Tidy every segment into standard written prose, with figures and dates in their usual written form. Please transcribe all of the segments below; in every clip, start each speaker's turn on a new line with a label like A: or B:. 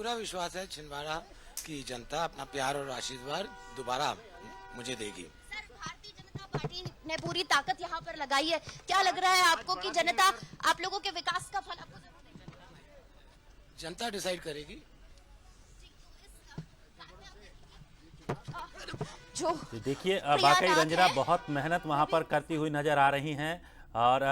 A: पूरा विश्वास है छिंदवाड़ा की जनता अपना प्यार और आशीर्वाद दोबारा मुझे देगी।
B: सर, भारतीय जनता पार्टी ने पूरी ताकत यहाँ पर लगाई है, क्या लग रहा है आपको कि जनता आप लोगों के विकास का फल आपको जरूर देगी?
A: जनता डिसाइड करेगी।
B: जो
C: देखिए वाकई रंजना बहुत मेहनत वहां पर करती हुई नजर आ रही हैं और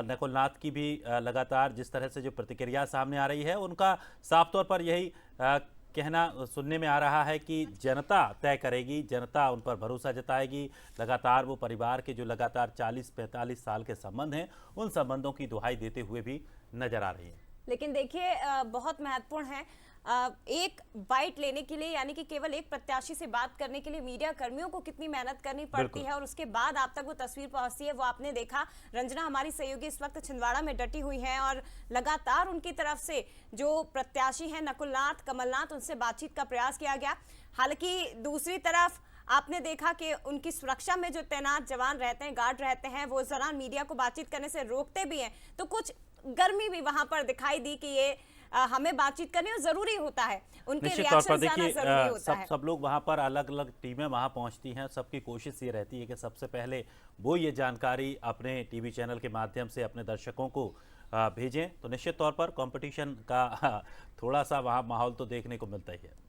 C: नकुल नाथ की भी लगातार जिस तरह से जो प्रतिक्रिया सामने आ रही है उनका साफ तौर पर यही कहना सुनने में आ रहा है कि जनता तय करेगी, जनता उन पर भरोसा जताएगी। लगातार वो परिवार के जो लगातार 40-45 साल के संबंध हैं उन संबंधों की दुहाई देते हुए भी नजर आ रही है।
D: लेकिन देखिए बहुत महत्वपूर्ण है एक बाइट लेने के लिए, यानी कि केवल एक प्रत्याशी से बात करने के लिए मीडिया कर्मियों को कितनी मेहनत करनी पड़ती है और उसके बाद आप तक वो तस्वीर पहुंचती है, वो आपने देखा। रंजना हमारी सहयोगी इस वक्त छिंदवाड़ा में डटी हुई हैं और लगातार उनकी तरफ से जो प्रत्याशी हैं नकुल नाथ, कमलनाथ, उनसे बातचीत का प्रयास किया गया। हालांकि दूसरी तरफ आपने देखा कि उनकी सुरक्षा में जो तैनात जवान रहते हैं, गार्ड रहते हैं, वो इस दौरान मीडिया को बातचीत करने से रोकते भी हैं। तो कुछ गर्मी भी वहां पर दिखाई दी कि ये हमें बातचीत करनी और जरूरी होता है, उनके रिएक्शन ज्यादा जरूरी होता है।
C: सब लोग वहां पर अलग अलग टीमें वहां पहुंचती हैं, सबकी कोशिश ये रहती है कि सबसे पहले वो ये जानकारी अपने टीवी चैनल के माध्यम से अपने दर्शकों को भेजें। तो निश्चित तौर पर कंपटीशन का थोड़ा सा वहां माहौल तो देखने को मिलता ही है।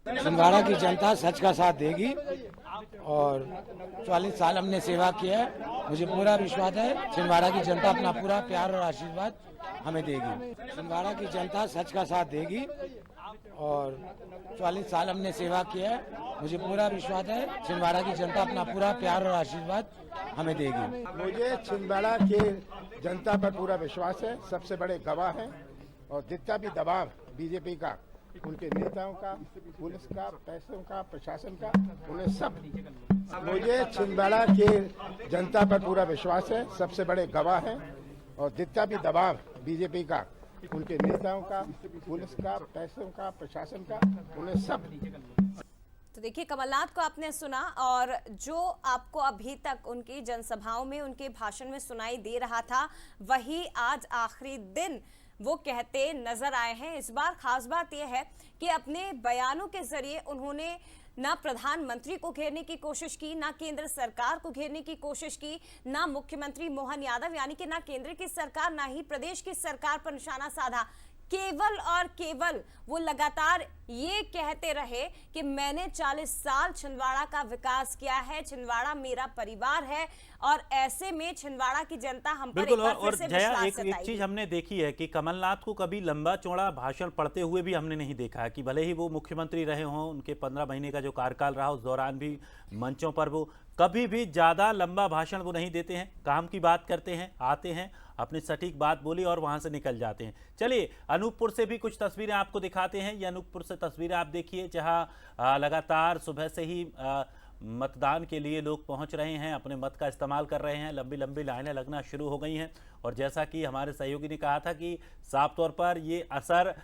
A: छिंदवाड़ा की जनता सच का साथ देगी और 44 साल हमने सेवा किया है, मुझे पूरा विश्वास है छिंदवाड़ा की जनता अपना पूरा प्यार और आशीर्वाद हमें देगी। छिंदवाड़ा की जनता सच का साथ देगी और 44 साल हमने सेवा किया है, मुझे पूरा विश्वास है छिंदवाड़ा की जनता अपना पूरा प्यार और आशीर्वाद हमें देगी।
E: मुझे छिंदवाड़ा की जनता पर पूरा विश्वास है, सबसे बड़े गवाह हैं और जितना भी दबाव बीजेपी का, उनके नेताओं का, पुलिस का, पैसों का, प्रशासन का, उन्हें सब, मुझे छिंदवाड़ा की जनता पर पूरा विश्वास है, सबसे बड़े गवाह हैं और जितना भी दबाव बीजेपी का, उनके नेताओं का, पुलिस का, पैसों का, प्रशासन का, उन्हें सब।
D: तो देखिए कमलनाथ को आपने सुना और जो आपको अभी तक उनकी जनसभाओं में, उनके भाषण में सुनाई दे रहा था, वही आज आखिरी दिन वो कहते नजर आए हैं। इस बार खास बात यह है कि अपने बयानों के जरिए उन्होंने ना प्रधानमंत्री को घेरने की कोशिश की, ना केंद्र सरकार को घेरने की कोशिश की, ना मुख्यमंत्री मोहन यादव यानी कि ना केंद्र की सरकार, ना ही प्रदेश की सरकार पर निशाना साधा। केवल और केवल वो लगातार ये कहते रहे कि मैंने 40 साल छिंदवाड़ा का विकास किया है, छिंदवाड़ा मेरा परिवार है और ऐसे में छिंदवाड़ा की जनता हम पर एक बार फिर से विश्वास जताएगी।
C: एक चीज हमने देखी है कि कमलनाथ को कभी लंबा चौड़ा भाषण पढ़ते हुए भी हमने नहीं देखा है कि भले ही वो मुख्यमंत्री रहे हों, उनके 15 महीने का जो कार्यकाल रहा उस दौरान भी मंचों पर वो कभी भी ज्यादा लंबा भाषण वो नहीं देते हैं। काम की बात करते हैं, आते हैं, अपनी सटीक बात बोली और वहां से निकल जाते हैं। चलिए अनूपपुर से भी कुछ तस्वीरें आपको दिखाते हैं। ये अनूपपुर से तस्वीरें आप देखिए जहां लगातार सुबह से ही मतदान के लिए लोग पहुंच रहे हैं, अपने मत का इस्तेमाल कर रहे हैं। लंबी लंबी लाइनें लगना शुरू हो गई हैं और जैसा कि हमारे सहयोगी ने कहा था कि साफ तौर पर ये असर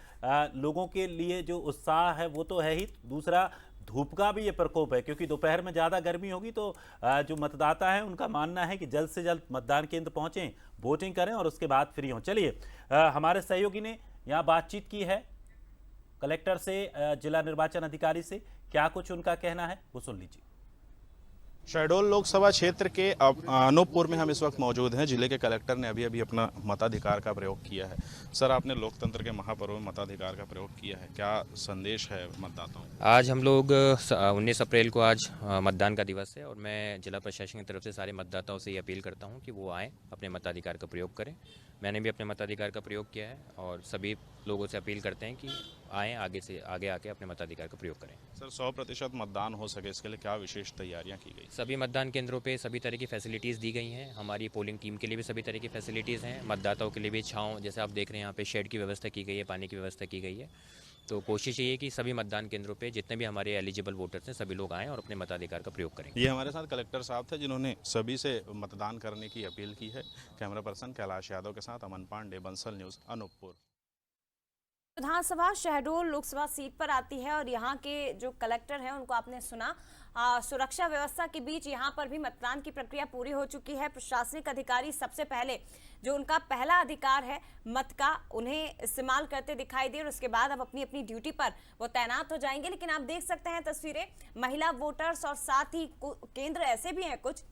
C: लोगों के लिए जो उत्साह है वो तो है ही, दूसरा धूप का भी ये प्रकोप है क्योंकि दोपहर में ज़्यादा गर्मी होगी तो जो मतदाता है उनका मानना है कि जल्द से जल्द मतदान केंद्र पहुंचें, वोटिंग करें और उसके बाद फ्री हों। चलिए हमारे सहयोगी ने यहाँ बातचीत की है कलेक्टर से, जिला निर्वाचन अधिकारी से, क्या कुछ उनका कहना है वो सुन लीजिए।
F: शहडोल लोकसभा क्षेत्र के अनूपपुर में हम इस वक्त मौजूद हैं। जिले के कलेक्टर ने अभी अभी अपना मताधिकार का प्रयोग किया है। सर, आपने लोकतंत्र के महापर्व में मताधिकार का प्रयोग किया है, क्या संदेश है मतदाताओं को?
G: आज हम लोग 19 अप्रैल को आज मतदान का दिवस है और मैं जिला प्रशासन की तरफ से सारे मतदाताओं से ये अपील करता हूँ कि वो आएँ, अपने मताधिकार का प्रयोग करें। मैंने भी अपने मताधिकार का प्रयोग किया है और सभी लोगों से अपील करते हैं कि आएँ, आगे आके अपने मताधिकार का प्रयोग करें।
F: सर, 100% मतदान हो सके इसके लिए क्या विशेष तैयारियां की गई?
G: सभी मतदान केंद्रों पे सभी तरह की फैसिलिटीज़ दी गई हैं। हमारी पोलिंग टीम के लिए भी सभी तरह की फैसिलिटीज़ हैं। मतदाताओं के लिए भी छाँव, जैसे आप देख रहे हैं यहाँ पे शेड की व्यवस्था की गई है, पानी की व्यवस्था की गई है। तो कोशिश ये है कि सभी मतदान केंद्रों पे जितने भी हमारे एलिजिबल वोटर्स हैं सभी लोग आएँ और अपने मताधिकार का प्रयोग करें।
F: ये हमारे साथ कलेक्टर साहब थे जिन्होंने सभी से मतदान करने की अपील की है। कैमरा पर्सन कैलाश यादव के साथ अमन पांडे, बंसल न्यूज़, अनूपपुर।
D: विधानसभा शहडोल लोकसभा सीट पर आती है और यहाँ के जो कलेक्टर हैं उनको आपने सुना सुरक्षा व्यवस्था के बीच यहाँ पर भी मतदान की प्रक्रिया पूरी हो चुकी है। प्रशासनिक अधिकारी सबसे पहले जो उनका पहला अधिकार है मत का, उन्हें इस्तेमाल करते दिखाई दिए और उसके बाद अब अपनी अपनी ड्यूटी पर वो तैनात हो जाएंगे। लेकिन आप देख सकते हैं तस्वीरें, महिला वोटर्स और साथ ही केंद्र ऐसे भी हैं कुछ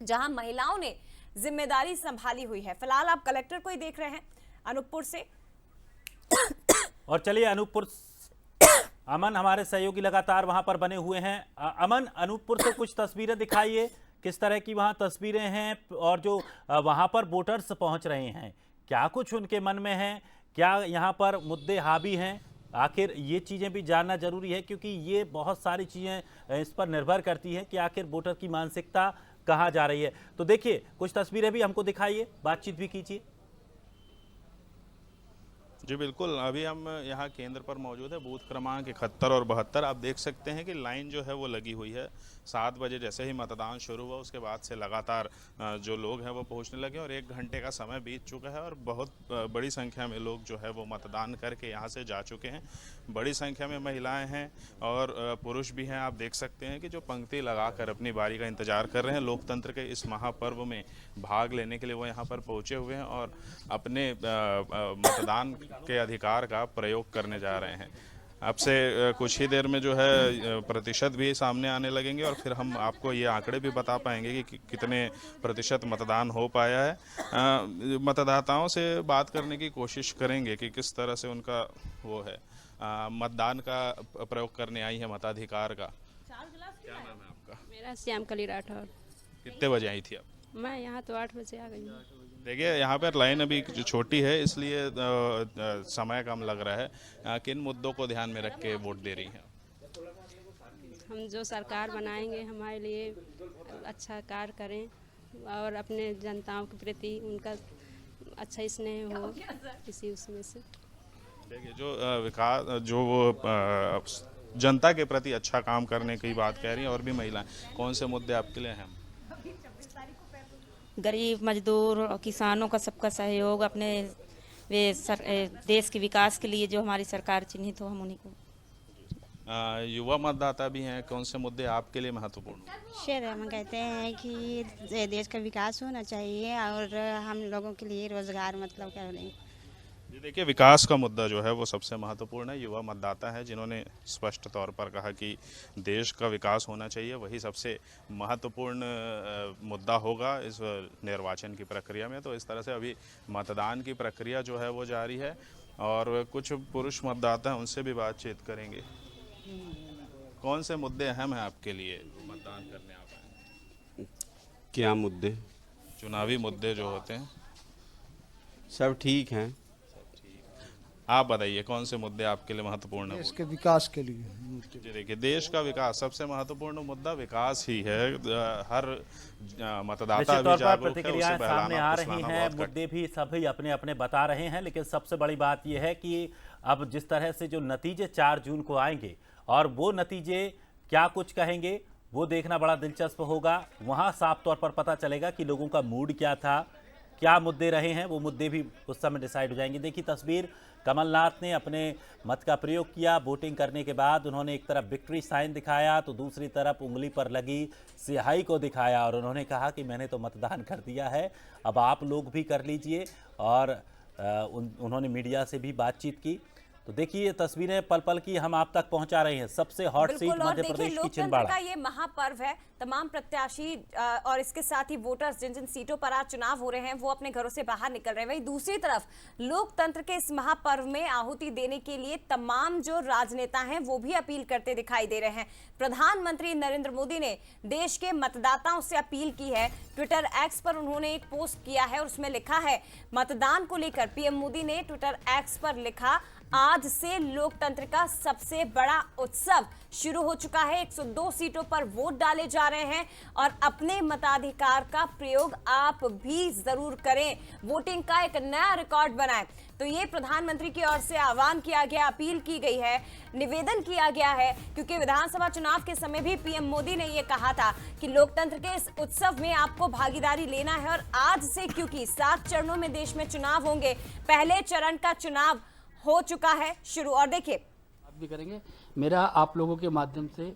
D: जहां महिलाओं ने जिम्मेदारी संभाली हुई है। फिलहाल आप कलेक्टर को ही देख रहे हैं अनूपपुर से।
C: और चलिए अनूपपुर अमन हमारे सहयोगी लगातार वहां पर बने हुए हैं। अमन, अनूपपुर से कुछ तस्वीरें दिखाइए, किस तरह की वहां तस्वीरें हैं और जो वहां पर वोटर्स पहुंच रहे हैं, क्या कुछ उनके मन में है, क्या यहां पर मुद्दे हावी हैं? आखिर ये चीज़ें भी जानना जरूरी है क्योंकि ये बहुत सारी चीज़ें इस पर निर्भर करती हैं कि आखिर वोटर की मानसिकता कहाँ जा रही है। तो देखिए कुछ तस्वीरें भी हमको दिखाइए, बातचीत भी कीजिए।
F: जी बिल्कुल, अभी हम यहाँ केंद्र पर मौजूद है, बूथ क्रमांक 71 और 72। आप देख सकते हैं कि लाइन जो है वो लगी हुई है। 7 बजे जैसे ही मतदान शुरू हुआ उसके बाद से लगातार जो लोग हैं वो पहुँचने लगे और 1 घंटे का समय बीत चुका है और बहुत बड़ी संख्या में लोग जो है वो मतदान करके यहाँ से जा चुके हैं। बड़ी संख्या में महिलाएँ हैं और पुरुष भी हैं। आप देख सकते हैं कि जो पंक्ति लगा कर अपनी बारी का इंतजार कर रहे हैं, लोकतंत्र के इस महापर्व में भाग लेने के लिए वो यहाँ पर पहुँचे हुए हैं और अपने मतदान के अधिकार का प्रयोग करने जा रहे हैं। अब से कुछ ही देर में जो है प्रतिशत भी सामने आने लगेंगे और फिर हम आपको ये आंकड़े भी बता पाएंगे कि कितने प्रतिशत मतदान हो पाया है। मतदाताओं से बात करने की कोशिश करेंगे कि किस तरह से उनका वो है मतदान का प्रयोग करने आई है, मताधिकार का। क्या नाम है आपका?
H: मेरा श्याम कली राठौर।
F: कितने बजे आई थी आप?
H: मैं यहाँ तो 8 बजे आ गई हूँ।
F: देखिए यहाँ पर लाइन अभी छोटी है इसलिए समय कम लग रहा है। किन मुद्दों को ध्यान में रख के वोट दे रही हैं?
H: हम जो सरकार बनाएंगे हमारे लिए अच्छा कार्य करें और अपने जनताओं के प्रति उनका अच्छा स्नेह हो, इसी उसमें से।
F: देखिए जो विकास जो वो जनता के प्रति अच्छा काम करने की बात कह रही हैं और भी महिलाएं, कौन से मुद्दे आपके लिए हैं?
I: गरीब मजदूर और किसानों का सबका सहयोग, अपने देश के विकास के लिए जो हमारी सरकार चिन्हित हो हम उन्हीं को।
F: युवा मतदाता भी हैं, कौन से मुद्दे आपके लिए महत्वपूर्ण?
J: शेर हम कहते हैं कि देश का विकास होना चाहिए और हम लोगों के लिए रोजगार मतलब क्या होने।
F: जी देखिए, विकास का मुद्दा जो है वो सबसे महत्वपूर्ण है। युवा मतदाता है जिन्होंने स्पष्ट तौर पर कहा कि देश का विकास होना चाहिए, वही सबसे महत्वपूर्ण मुद्दा होगा इस निर्वाचन की प्रक्रिया में। तो इस तरह से अभी मतदान की प्रक्रिया जो है वो जारी है और कुछ पुरुष मतदाता हैं उनसे भी बातचीत करेंगे। कौन से मुद्दे अहम हैं आपके लिए मतदान करने आप आए?
K: क्या मुद्दे?
F: चुनावी मुद्दे जो होते हैं
K: सब ठीक हैं।
F: आप बताइए कौन से मुद्दे आपके लिए महत्वपूर्ण है?
L: देश के विकास के लिए।
F: जी देखिए, देश का विकास सबसे महत्वपूर्ण मुद्दा विकास ही है। हर मतदाता भी जागरूक है,
C: प्रतिक्रियाएं सामने आ रही हैं, मुद्दे भी सभी अपने अपने बता रहे हैं। लेकिन सबसे बड़ी बात यह है कि अब जिस तरह से जो नतीजे 4 जून को आएंगे और वो नतीजे क्या कुछ कहेंगे वो देखना बड़ा दिलचस्प होगा। वहां साफ तौर पर पता चलेगा कि लोगों का मूड क्या था, क्या मुद्दे रहे हैं, वो मुद्दे भी उस समय डिसाइड हो जाएंगे। देखिए तस्वीर, कमलनाथ ने अपने मत का प्रयोग किया। वोटिंग करने के बाद उन्होंने एक तरफ विक्ट्री साइन दिखाया तो दूसरी तरफ उंगली पर लगी स्याही को दिखाया और उन्होंने कहा कि मैंने तो मतदान कर दिया है, अब आप लोग भी कर लीजिए। और उन्होंने मीडिया से भी बातचीत की। तो देखिए ये तस्वीरें पल पल की हम आप तक पहुंचा रहे हैं। सबसे हॉट सीट मध्य प्रदेश की छिंदवाड़ा
D: का ये महापर्व है। तमाम प्रत्याशी और इसके साथ ही वोटर्स जिन जिन सीटों पर आज चुनाव हो रहे हैं वो अपने घरों से बाहर निकल रहे हैं। वहीं दूसरी तरफ लोकतंत्र के इस महापर्व में आहुति देने के लिए तमाम जो राजनेता हैं वो भी अपील करते दिखाई दे रहे हैं। प्रधानमंत्री नरेंद्र मोदी ने देश के मतदाताओं से अपील की है। ट्विटर एक्स पर उन्होंने एक पोस्ट किया है और उसमें लिखा है मतदान को लेकर पीएम मोदी ने ट्विटर एक्स पर लिखा, आज से लोकतंत्र का सबसे बड़ा उत्सव शुरू हो चुका है। 102 सीटों पर वोट डाले जा रहे हैं और अपने मताधिकार का प्रयोग आप भी जरूर करें। वोटिंग का एक नया रिकॉर्ड बनाएं। तो ये प्रधानमंत्री की ओर से आह्वान किया गया, अपील की गई है, निवेदन किया गया है, क्योंकि विधानसभा चुनाव के समय भी पीएम मोदी ने ये कहा था कि लोकतंत्र के इस उत्सव में आपको भागीदारी लेना है। और आज से, क्योंकि 7 चरणों में देश में चुनाव होंगे, पहले चरण का चुनाव हो चुका है शुरू। और देखिए
L: भी करेंगे। मेरा आप लोगों के माध्यम से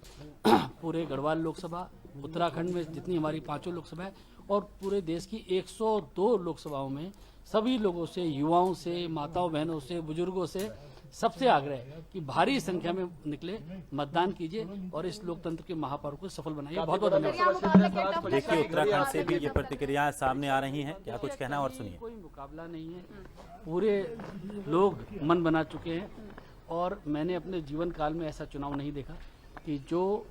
L: पूरे गढ़वाल लोकसभा, उत्तराखंड में जितनी हमारी 5 लोकसभा है और पूरे देश की 102 लोकसभाओं में सभी लोगों से, युवाओं से, माताओं बहनों से, बुजुर्गों से सबसे आग्रह है कि भारी संख्या में निकले, मतदान कीजिए और इस लोकतंत्र के महापर्व को सफल बनाइए। बहुत बहुत धन्यवाद।
C: देखिए उत्तराखंड से भी ये प्रतिक्रियाएं सामने आ रही हैं, क्या कुछ कहना और सुनिए।
L: कोई मुकाबला नहीं है, पूरे लोग मन बना चुके हैं और मैंने अपने जीवन काल में ऐसा चुनाव नहीं देखा कि जो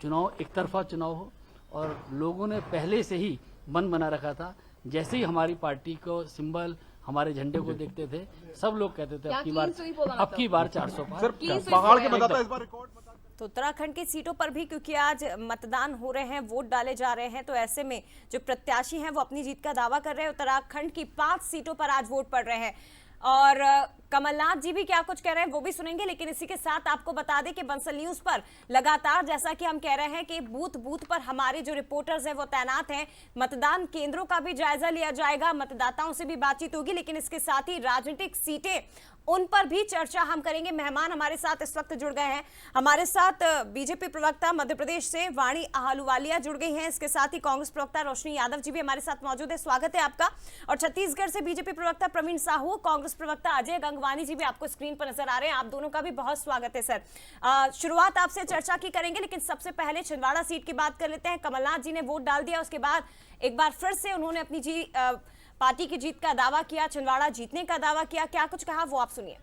L: चुनाव एक तरफा चुनाव हो और लोगों ने पहले से ही मन बना रखा था। जैसे ही हमारी पार्टी को सिंबल, हमारे झंडे को देखते थे, सब लोग कहते थे अब की बार 400 पार।
M: पहाड़ के मतदाता इस बार रिकॉर्ड।
D: तो उत्तराखंड की सीटों पर भी क्योंकि आज मतदान हो रहे हैं, वोट डाले जा रहे हैं, तो ऐसे में जो प्रत्याशी हैं वो अपनी जीत का दावा कर रहे हैं। उत्तराखंड की 5 सीटों पर आज वोट पड़ रहे हैं और कमलनाथ जी भी क्या कुछ कह रहे हैं वो भी सुनेंगे। लेकिन इसी के साथ आपको बता दें कि बंसल न्यूज पर लगातार जैसा कि हम कह रहे हैं कि बूथ बूथ पर हमारे जो रिपोर्टर्स हैं वो तैनात हैं। मतदान केंद्रों का भी जायजा लिया जाएगा, मतदाताओं से भी बातचीत होगी, लेकिन इसके साथ ही राजनीतिक सीटें उन पर भी चर्चा हम करेंगे। मेहमान हमारे साथ इस वक्त जुड़ गए हैं। हमारे साथ बीजेपी प्रवक्ता मध्य प्रदेश से वाणी आहलूवालिया जुड़ गई हैं। इसके साथ ही कांग्रेस प्रवक्ता रोशनी यादव जी भी हमारे साथ मौजूद है, स्वागत है आपका। और छत्तीसगढ़ से बीजेपी प्रवक्ता प्रवीण साहू, कांग्रेस प्रवक्ता अजय गंगवानी जी भी आपको स्क्रीन पर नजर आ रहे हैं। आप दोनों का भी बहुत स्वागत है सर। शुरुआत आपसे चर्चा की करेंगे, लेकिन सबसे पहले छिंदवाड़ा सीट की बात कर लेते हैं। कमलनाथ जी ने वोट डाल दिया, उसके बाद एक बार फिर से उन्होंने अपनी पार्टी की जीत का दावा किया, छिंदवाड़ा जीतने का दावा किया। क्या कुछ कहा वो आप सुनिए।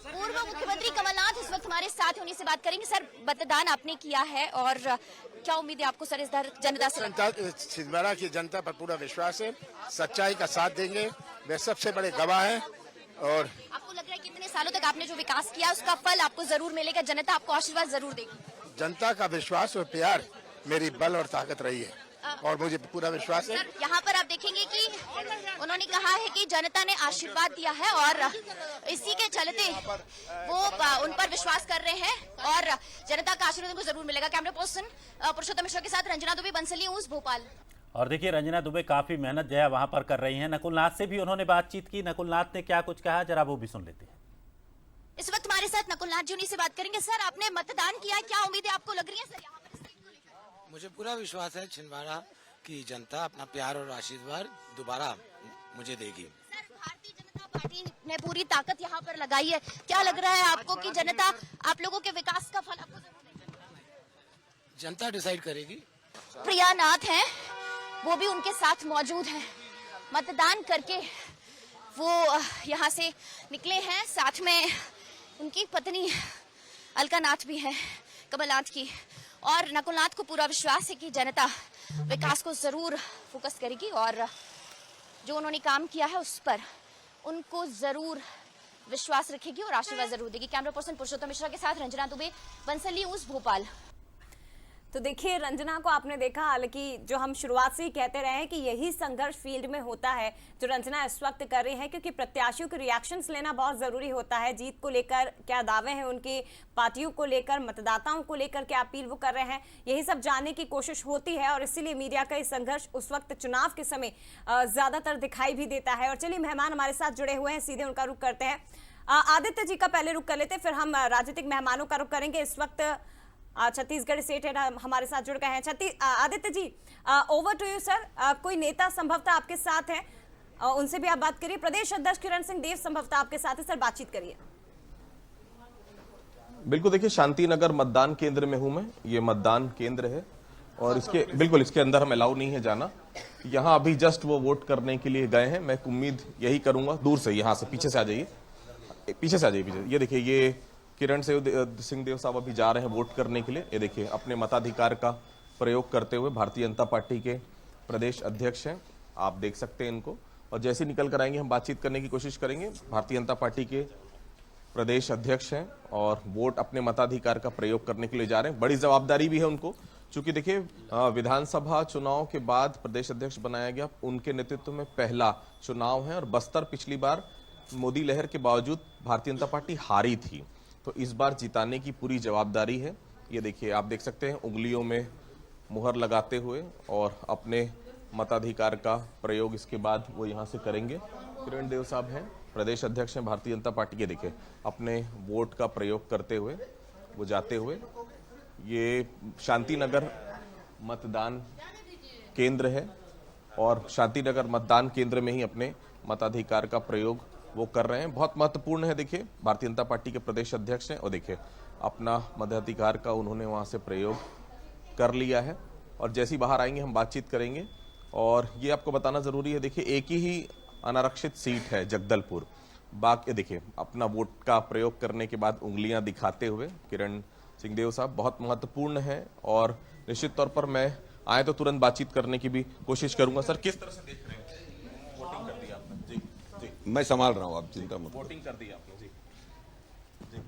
B: पूर्व मुख्यमंत्री कमलनाथ इस वक्त हमारे साथ हैं, उन्हीं से बात करेंगे। सर, मतदान आपने किया है और क्या उम्मीद है आपको सर इस जनता से?
E: छिंदवाड़ा की जनता पर पूरा विश्वास है, सच्चाई का साथ देंगे, वे सबसे बड़े गवाह हैं। और
B: आपको लग रहा है कि इतने सालों तक आपने जो विकास किया उसका फल आपको जरूर मिलेगा, जनता आपको आशीर्वाद जरूर देगी?
E: जनता का विश्वास और प्यार मेरी बल और ताकत रही है और मुझे पूरा विश्वास है।
B: यहाँ पर आप देखेंगे कि उन्होंने कहा है कि जनता ने आशीर्वाद दिया है और इसी के चलते वो उन पर विश्वास कर रहे हैं और जनता का आशीर्वाद उनको जरूर मिलेगा। कैमरा पर्सन पुरुषोत्तम मिश्रा के साथ रंजना दुबे, बंसल न्यूज, भोपाल।
C: और देखिए रंजना दुबे काफी मेहनत जया वहां पर कर रही हैं। नकुलनाथ से भी उन्होंने बातचीत की, नकुलनाथ ने क्या कुछ कहा जरा वो भी सुन लेते हैं।
B: इस वक्त हमारे साथ नकुलनाथ जी, उन्हीं से बात करेंगे। सर, आपने मतदान किया, क्या उम्मीदें आपको लग रही है सर यहाँ पर?
A: मुझे पूरा विश्वास है छिंदवाड़ा की जनता अपना प्यार और आशीर्वाद दोबारा मुझे देगी।
B: सर, भारतीय जनता पार्टी ने पूरी ताकत यहाँ पर लगाई है, क्या लग रहा है आपको कि जनता आप लोगों के विकास का फल आपको जरूर देगी?
A: जनता डिसाइड करेगी।
B: प्रिया नाथ हैं, वो भी उनके साथ मौजूद हैं, मतदान करके वो यहाँ से निकले हैं। साथ में उनकी पत्नी अलका नाथ भी है, कमलनाथ की। और नकुलनाथ को पूरा विश्वास है कि जनता विकास को जरूर फोकस करेगी और जो उन्होंने काम किया है उस पर उनको जरूर विश्वास रखेगी और आशीर्वाद जरूर देगी। कैमरा पर्सन पुरुषोत्तम मिश्रा के साथ रंजना दुबे, बंसल न्यूज, भोपाल।
D: तो देखिए रंजना को आपने देखा, हालांकि जो हम शुरुआत से ही कहते रहे हैं कि यही संघर्ष फील्ड में होता है जो रंजना इस वक्त कर रही है, क्योंकि प्रत्याशियों के रिएक्शंस लेना बहुत जरूरी होता है। जीत को लेकर क्या दावे हैं उनकी, पार्टियों को लेकर, मतदाताओं को लेकर क्या अपील वो कर रहे हैं, यही सब जानने की कोशिश होती है और इसीलिए मीडिया का ये संघर्ष उस वक्त चुनाव के समय ज्यादातर दिखाई भी देता है। और चलिए मेहमान हमारे साथ जुड़े हुए हैं, सीधे उनका रुख करते हैं। आदित्य जी का पहले रुख कर लेते हैं, फिर हम राजनीतिक मेहमानों का रुख करेंगे। इस वक्त छत्तीसगढ़ स्टेट हेड हमारे साथ जुड़ गए हैं। Aditya ji, over to you sir. कोई नेता संभवतः आपके साथ है, उनसे भी आप बात करिए। प्रदेश अध्यक्ष किरण सिंह देव संभवतः आपके साथ है, सर बातचीत करिए।
M: बिल्कुल, देखिए शांति नगर मतदान केंद्र में हूं मैं, ये मतदान केंद्र है और इसके बिल्कुल इसके अंदर हम अलाउ नहीं है जाना। यहाँ अभी जस्ट वो वोट करने के लिए गए हैं। मैं उम्मीद यही करूंगा, दूर से यहाँ से पीछे से आ जाइए, पीछे से आ जाइए, पीछे। ये देखिए, ये किरण सिंह देव साहब अभी जा रहे हैं वोट करने के लिए। ये देखिए अपने मताधिकार का प्रयोग करते हुए भारतीय जनता पार्टी के प्रदेश अध्यक्ष हैं, आप देख सकते हैं इनको। और जैसे निकल कर आएंगे हम बातचीत करने की कोशिश करेंगे। भारतीय जनता पार्टी के प्रदेश अध्यक्ष हैं और वोट अपने मताधिकार का प्रयोग करने के लिए जा रहे हैं। बड़ी जवाबदारी भी है उनको, क्योंकि देखिए विधानसभा चुनाव के बाद प्रदेश अध्यक्ष बनाया गया, उनके नेतृत्व में पहला चुनाव है और बस्तर पिछली बार मोदी लहर के बावजूद भारतीय जनता पार्टी हारी थी, तो इस बार जिताने की पूरी जवाबदारी है। ये देखिए, आप देख सकते हैं उंगलियों में मुहर लगाते हुए और अपने मताधिकार का प्रयोग इसके बाद वो यहाँ से करेंगे। किरण देव साहब हैं प्रदेश अध्यक्ष हैं भारतीय जनता पार्टी के। देखिए अपने वोट का प्रयोग करते हुए वो जाते हुए, ये शांतिनगर मतदान केंद्र है और शांतिनगर मतदान केंद्र में ही अपने मताधिकार का प्रयोग वो कर रहे हैं। बहुत महत्वपूर्ण है। देखिए भारतीय जनता पार्टी के प्रदेश अध्यक्ष हैं और देखिए अपना मताधिकार का उन्होंने वहां से प्रयोग कर लिया है और जैसे ही बाहर आएंगे हम बातचीत करेंगे। और ये आपको बताना जरूरी है, देखिए एक ही अनारक्षित सीट है जगदलपुर। बाकी देखिए अपना वोट का प्रयोग करने के बाद उंगलियां दिखाते हुए किरण सिंहदेव साहब बहुत महत्वपूर्ण है और निश्चित तौर पर मैं आए तो तुरंत बातचीत करने की भी कोशिश करूंगा। सर किस तरह से देख रहे हैं? वोटिंग कर दी आपने? जी जी
N: मैं संभाल रहा हूँ, आप चिंता मत।
M: वोटिंग कर दी आपने? जी जी।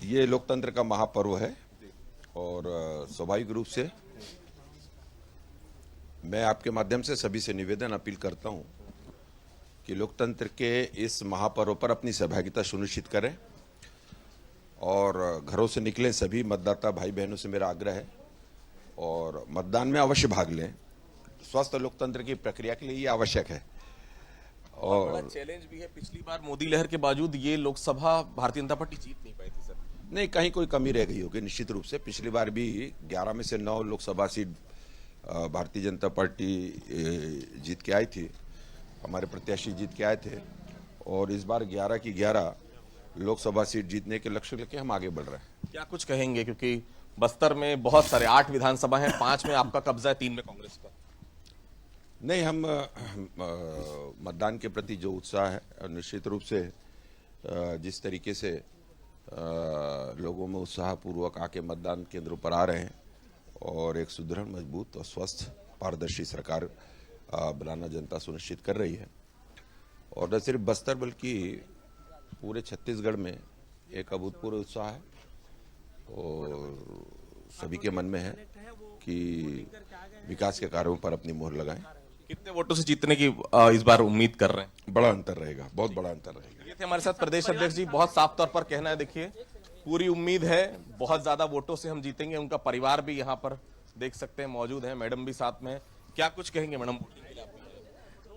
N: ये लोकतंत्र का महापर्व है और स्वाभाविक रूप से मैं आपके माध्यम से सभी से निवेदन अपील करता हूं कि लोकतंत्र के इस महापर्व पर अपनी सहभागिता सुनिश्चित करें और घरों से निकलें। सभी मतदाता भाई बहनों से मेरा आग्रह है और मतदान में अवश्य भाग लें। स्वस्थ लोकतंत्र की प्रक्रिया के लिए ये आवश्यक है।
M: और बड़ा चैलेंज भी है, पिछली बार मोदी लहर के बावजूद ये लोकसभा भारतीय जनता पार्टी जीत नहीं पाई थी। सर
N: नहीं, कहीं कोई कमी रह गई होगी निश्चित रूप से। पिछली बार भी 11 में से 9 लोकसभा सीट भारतीय जनता पार्टी जीत के आई थी, हमारे प्रत्याशी जीत के आए थे और इस बार 11 की 11 लोकसभा सीट जीतने के लक्ष्य लेके हम आगे बढ़ रहे हैं।
M: क्या कुछ कहेंगे, क्योंकि बस्तर में बहुत सारे 8 विधानसभा हैं, 5 में आपका कब्जा है, 3 में कांग्रेस का?
N: नहीं, हम मतदान के प्रति जो उत्साह है और निश्चित रूप से जिस तरीके से लोगों में उत्साहपूर्वक आके मतदान केंद्रों पर आ रहे हैं और एक सुदृढ़, मजबूत और स्वस्थ पारदर्शी सरकार बनाना जनता सुनिश्चित कर रही है। और न सिर्फ बस्तर बल्कि पूरे छत्तीसगढ़ में एक अभूतपूर्व उत्साह है और सभी के मन में है कि विकास के कार्यों पर अपनी मोहर लगाएं।
M: कितने वोटों से जीतने की इस बार उम्मीद कर रहे हैं?
N: बड़ा अंतर रहेगा, बहुत बड़ा अंतर रहेगा।
M: ये थे हमारे साथ प्रदेश अध्यक्ष जी, बहुत साफ तौर पर कहना है। देखिए पूरी उम्मीद है बहुत ज्यादा वोटों से हम जीतेंगे। उनका परिवार भी यहाँ पर देख सकते हैं मौजूद है, मैडम भी साथ में है। क्या कुछ कहेंगे मैडम?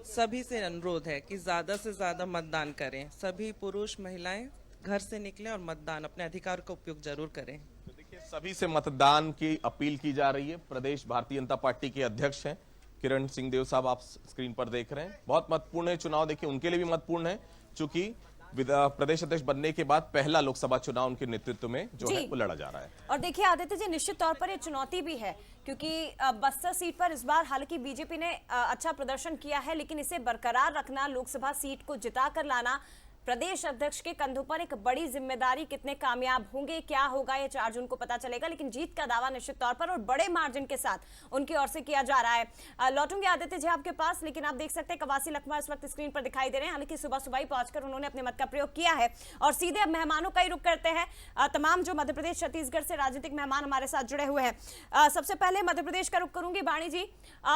O: सभी से अनुरोध है कि ज्यादा से ज्यादा मतदान करें। सभी पुरुष महिलाएं घर से निकलें और मतदान, अपने अधिकार का उपयोग जरूर करें।
M: तो देखिए सभी से मतदान की अपील की जा रही है। प्रदेश भारतीय जनता पार्टी के अध्यक्ष हैं किरण सिंहदेव साहब, आप स्क्रीन पर देख रहे हैं। बहुत महत्वपूर्ण है चुनाव, देखिए उनके लिए भी महत्वपूर्ण है क्योंकि प्रदेश अध्यक्ष बनने के बाद पहला लोकसभा चुनाव उनके नेतृत्व में जो है वो लड़ा जा रहा है।
D: और देखिए आदित्य जी, निश्चित तौर पर ये चुनौती भी है क्योंकि बस्तर सीट पर इस बार हालांकि बीजेपी ने अच्छा प्रदर्शन किया है, लेकिन इसे बरकरार रखना, लोकसभा सीट को जिता कर लाना प्रदेश अध्यक्ष के कंधों पर एक बड़ी जिम्मेदारी। कितने कामयाब होंगे, क्या होगा, ये 4 जून को पता चलेगा, लेकिन जीत का दावा निश्चित तौर पर और बड़े मार्जिन के साथ उनकी ओर से किया जा रहा है। लौटूंगे आदित्य जी आपके पास, लेकिन आप देख सकते हैं कवासी लखमा इस वक्त स्क्रीन पर दिखाई दे रहे हैं। हालांकि सुबह सुबह ही पहुंचकर उन्होंने अपने मत का प्रयोग किया है और सीधे अब मेहमानों का ही रुख करते हैं। तमाम जो मध्य प्रदेश छत्तीसगढ़ से राजनीतिक मेहमान हमारे साथ जुड़े हुए हैं। सबसे पहले मध्य प्रदेश का रुख करूंगी वाणी जी,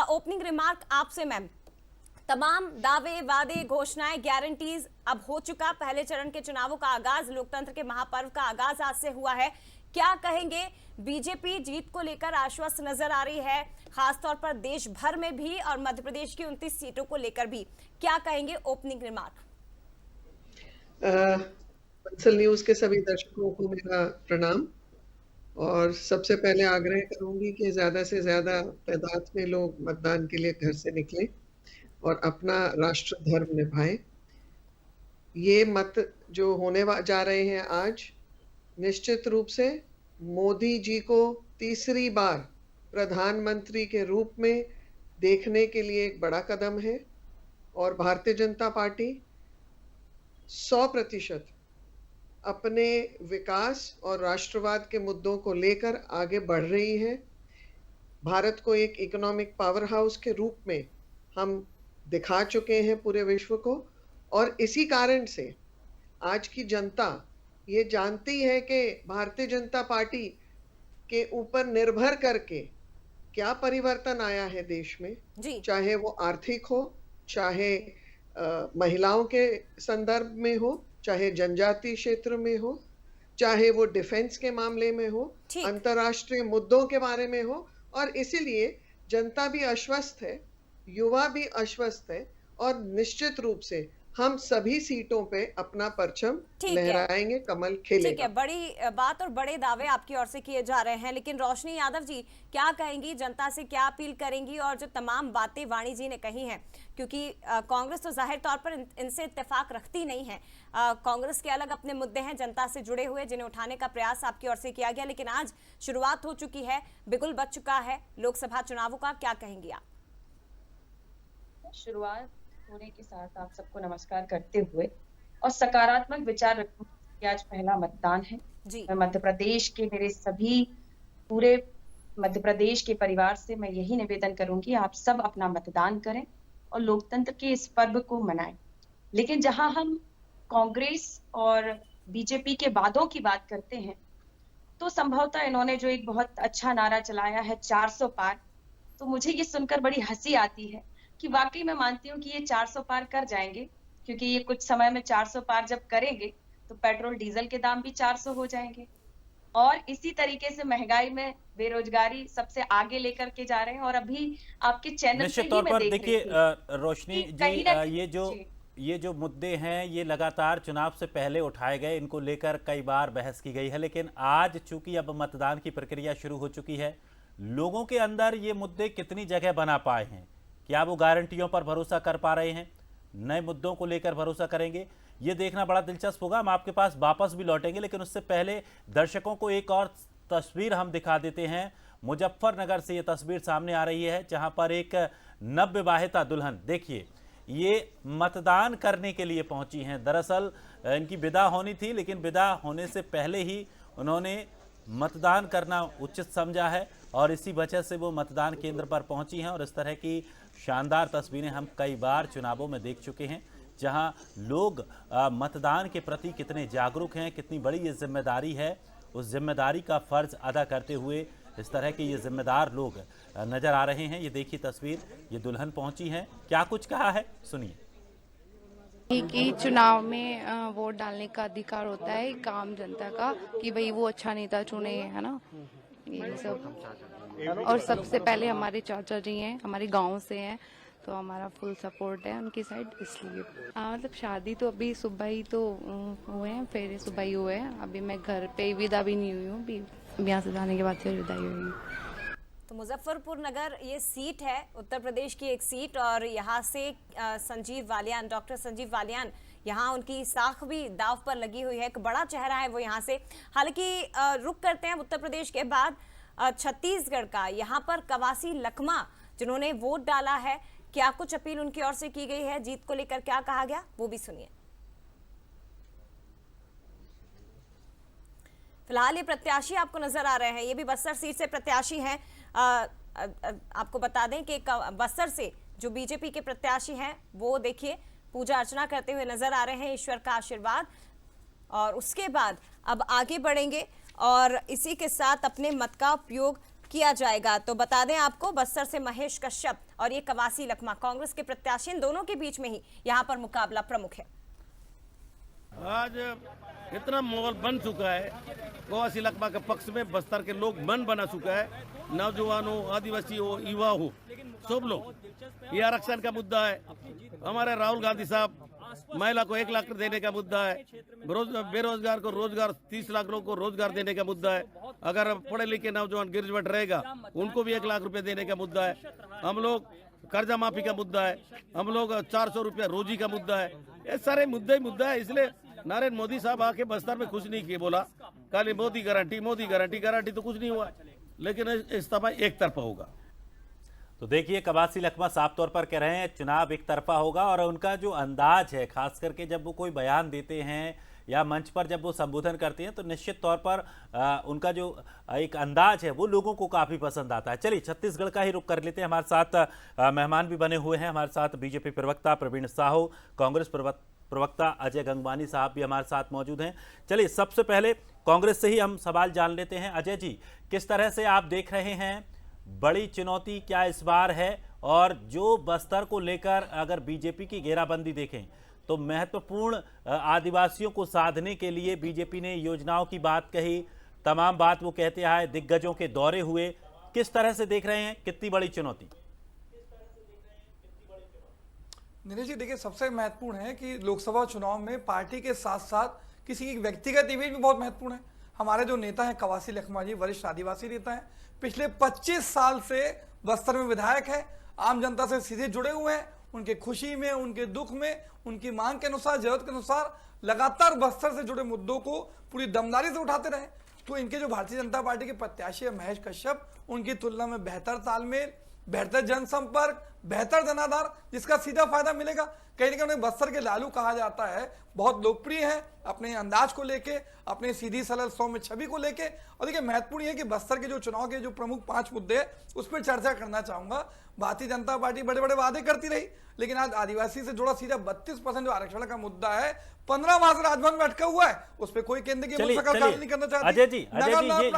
D: ओपनिंग रिमार्क आपसे मैम। तमाम दावे, वादे, घोषणाएं, गारंटीज अब हो चुका। पहले चरण के चुनावों का आगाज, लोकतंत्र के महापर्व का आगाज आज से हुआ है। क्या कहेंगे? बीजेपी जीत को लेकर आश्वस्त नजर आ रही है, खासतौर पर देश भर में भी और मध्य प्रदेश की 29 सीटों को लेकर भी। क्या कहेंगे? Opening remark.
P: बंसल न्यूज के सभी दर्शकों को मेरा प्रणाम और सबसे पहले आग्रह करूंगी कि ज्यादा से ज्यादा तादाद में लोग मतदान के लिए घर से निकलें और अपना राष्ट्र धर्म निभाएं। ये मत जो होने जा रहे हैं आज, निश्चित रूप से मोदी जी को तीसरी बार प्रधानमंत्री के रूप में देखने के लिए एक बड़ा कदम है और भारतीय जनता पार्टी 100% अपने विकास और राष्ट्रवाद के मुद्दों को लेकर आगे बढ़ रही है। भारत को एक इकोनॉमिक पावर हाउस के रूप में हम दिखा चुके हैं पूरे विश्व को और इसी कारण से आज की जनता ये जानती है कि भारतीय जनता पार्टी के ऊपर निर्भर करके क्या परिवर्तन आया है देश में, चाहे वो आर्थिक हो, चाहे महिलाओं के संदर्भ में हो, चाहे जनजातीय क्षेत्र में हो, चाहे वो डिफेंस के मामले में हो, अंतर्राष्ट्रीय मुद्दों के बारे में हो। और इसीलिए जनता भी आश्वस्त है, युवा भी आश्वस्त है और निश्चित रूप से हम सभी सीटों पे अपना परचम
D: ठीक है।
P: लहराएंगे, कमल
D: ठीक
P: खिलेगा।
D: है, बड़ी बात और बड़े दावे आपकी ओर से किए जा रहे हैं, लेकिन रोशनी यादव जी क्या कहेंगी, जनता से क्या अपील करेंगी? और जो तमाम बातें वाणी जी ने कही हैं, क्योंकि कांग्रेस तो जाहिर तौर पर इनसे इत्तेफाक रखती नहीं है, कांग्रेस के अलग अपने मुद्दे हैं जनता से जुड़े हुए जिन्हें उठाने का प्रयास आपकी ओर से किया गया, लेकिन आज शुरुआत हो चुकी है, बिगुल बज चुका है लोकसभा चुनावों का, क्या कहेंगी आप?
Q: शुरुआत होने के साथ आप सबको नमस्कार करते हुए और सकारात्मक विचार रखते हुए कि आज पहला मतदान है
D: जी।
Q: मैं मध्य प्रदेश के मेरे सभी पूरे मध्य प्रदेश के परिवार से मैं यही निवेदन करूंगी, आप सब अपना मतदान करें और लोकतंत्र के इस पर्व को मनाएं। लेकिन जहां हम कांग्रेस और बीजेपी के वादों की बात करते हैं, तो संभवतः इन्होंने जो एक बहुत अच्छा नारा चलाया है 400 पार, तो मुझे ये सुनकर बड़ी हंसी आती है कि वाकई मैं मानती हूँ कि ये 400 पार कर जाएंगे, क्योंकि ये कुछ समय में 400 पार जब करेंगे तो पेट्रोल डीजल के दाम भी 400 हो जाएंगे और इसी तरीके से महंगाई में बेरोजगारी सबसे आगे लेकर के जा रहे हैं। और अभी आपके चैनल
C: निश्चित तौर पर देखिए रोशनी जी, ये जो मुद्दे हैं ये लगातार चुनाव से पहले उठाए गए, इनको लेकर कई बार बहस की गई है, लेकिन आज चूंकि अब मतदान की प्रक्रिया शुरू हो चुकी है, लोगों के अंदर ये मुद्दे कितनी जगह बना पाए हैं, क्या वो गारंटियों पर भरोसा कर पा रहे हैं, नए मुद्दों को लेकर भरोसा करेंगे, ये देखना बड़ा दिलचस्प होगा। हम आपके पास वापस भी लौटेंगे, लेकिन उससे पहले दर्शकों को एक और तस्वीर हम दिखा देते हैं। मुजफ्फरनगर से ये तस्वीर सामने आ रही है, जहां पर एक नवविवाहिता दुल्हन, देखिए ये मतदान करने के लिए पहुंची हैं। दरअसल इनकी विदा होनी थी, लेकिन विदा होने से पहले ही उन्होंने मतदान करना उचित समझा है और इसी वजह से वो मतदान केंद्र पर पहुंची हैं। और इस तरह की शानदार तस्वीरें हम कई बार चुनावों में देख चुके हैं, जहां लोग मतदान के प्रति कितने जागरूक हैं, कितनी बड़ी ये जिम्मेदारी है, उस जिम्मेदारी का फर्ज अदा करते हुए इस तरह के ये जिम्मेदार लोग नजर आ रहे हैं। ये देखिए तस्वीर, ये दुल्हन पहुंची हैं, क्या कुछ कहा है सुनिए।
R: कि चुनाव में वोट डालने का अधिकार होता है एक आम जनता का, कि भाई वो अच्छा नेता चुने, है ना, ये सब। और सबसे पहले हमारे चाचा जी हैं, हमारे गांव से हैं, तो हमारा फुल सपोर्ट है उनकी साइड, इसलिए। मतलब शादी तो अभी सुबह ही तो हुए हैं, फेरे सुबह ही हुए हैं, अभी मैं घर पे विदा भी नहीं हुई हूँ, अभी यहाँ से जाने के बाद फिर विदाई हुई।
D: तो मुजफ्फरपुर नगर ये सीट है, उत्तर प्रदेश की एक सीट, और यहाँ से संजीव बालियान, डॉक्टर संजीव बालियान, यहाँ उनकी साख भी दाव पर लगी हुई है, एक बड़ा चेहरा है वो यहाँ से। हालांकि रुक करते हैं उत्तर प्रदेश के बाद छत्तीसगढ़ का, यहाँ पर कवासी लखमा जिन्होंने वोट डाला है, क्या कुछ अपील उनकी ओर से की गई है, जीत को लेकर क्या कहा गया, वो भी सुनिए। फिलहाल ये प्रत्याशी आपको नजर आ रहे हैं, ये भी बस्तर सीट से प्रत्याशी हैं। आपको बता दें कि बस्तर से जो बीजेपी के प्रत्याशी हैं वो देखिए पूजा अर्चना करते हुए नजर आ रहे हैं, ईश्वर का आशीर्वाद, और उसके बाद अब आगे बढ़ेंगे और इसी के साथ अपने मत का उपयोग किया जाएगा। तो बता दें आपको, बस्तर से महेश कश्यप और ये कवासी लखमा कांग्रेस के प्रत्याशी, इन दोनों के बीच में ही यहाँ पर मुकाबला प्रमुख है।
S: आज इतना माहौल बन चुका है, कवासी लखमा के पक्ष में बस्तर के लोग मन बना चुका है, नौजवान हो, आदिवासी हो, युवा हो, सब लोग। ये आरक्षण का मुद्दा है, हमारे राहुल गांधी साहब महिला को 1 लाख देने का मुद्दा है, बेरोजगार को रोजगार, 30 लाख लोगों को रोजगार देने का मुद्दा है, अगर पढ़े लिखे नौजवान ग्रेजुएट रहेगा उनको भी 1 लाख रुपए देने का मुद्दा है, हम लोग कर्जा माफी का मुद्दा है, हम लोग 400 रुपया रोजी का मुद्दा है, ये सारे मुद्दे ही मुद्दा है। इसलिए नरेंद्र मोदी साहब आके बस्तर में कुछ नहीं किए, बोला खाली Modi guarantee, Modi guarantee, guarantee तो कुछ नहीं हुआ, लेकिन इस्तीफा एक तरफा होगा।
C: तो देखिए कवासी लखमा साफ तौर पर कह रहे हैं चुनाव एक तरफा होगा, और उनका जो अंदाज है, खास करके जब वो कोई बयान देते हैं या मंच पर जब वो संबोधन करते हैं, तो निश्चित तौर पर उनका जो एक अंदाज है वो लोगों को काफ़ी पसंद आता है। चलिए छत्तीसगढ़ का ही रुख कर लेते हैं, हमारे साथ मेहमान भी बने हुए हैं, हमारे साथ बीजेपी प्रवक्ता प्रवीण साहू, कांग्रेस प्रवक्ता अजय गंगवानी साहब भी हमारे साथ मौजूद हैं। चलिए सबसे पहले कांग्रेस से ही हम सवाल जान लेते हैं। अजय जी, किस तरह से आप देख रहे हैं, बड़ी चुनौती क्या इस बार है, और जो बस्तर को लेकर अगर बीजेपी की घेराबंदी देखें तो महत्वपूर्ण आदिवासियों को साधने के लिए बीजेपी ने योजनाओं की बात कही, तमाम बात वो कहते आए, दिग्गजों के दौरे हुए, किस तरह से देख रहे हैं, कितनी बड़ी चुनौती?
T: नीरज जी देखिए, सबसे महत्वपूर्ण है कि लोकसभा चुनाव में पार्टी के साथ साथ किसी की व्यक्तिगत इमेज भी बहुत महत्वपूर्ण है। हमारे जो नेता हैं कवासी लखमा जी, वरिष्ठ आदिवासी नेता हैं, पिछले 25 साल से बस्तर में विधायक है, आम जनता से सीधे जुड़े हुए हैं, उनके खुशी में, उनके दुख में, उनकी मांग के अनुसार, जरूरत के अनुसार लगातार बस्तर से जुड़े मुद्दों को पूरी दमदारी से उठाते रहे। तो इनके जो भारतीय जनता पार्टी के प्रत्याशी है महेश कश्यप, उनकी तुलना में बेहतर तालमेल, बेहतर जनसंपर्क, बेहतर जनाधार, जिसका सीधा फायदा मिलेगा। कहीं ना कहीं उन्हें बस्तर के लालू कहा जाता है, बहुत लोकप्रिय है अपने अंदाज को लेके, अपने सीधी सरल सौम्य छवि को लेके। और देखिए महत्वपूर्ण है कि बस्तर के जो चुनाव के जो प्रमुख 5 मुद्दे हैं उस पर चर्चा करना चाहूंगा। भारतीय जनता पार्टी बड़े बड़े वादे करती रही, लेकिन आज आदिवासी से जुड़ा सीधा 32% जो आरक्षण का मुद्दा है 15 माह से राजभवन में अटका हुआ है, उस पर कोई केंद्र की नहीं करना चाहती।
C: अजय जी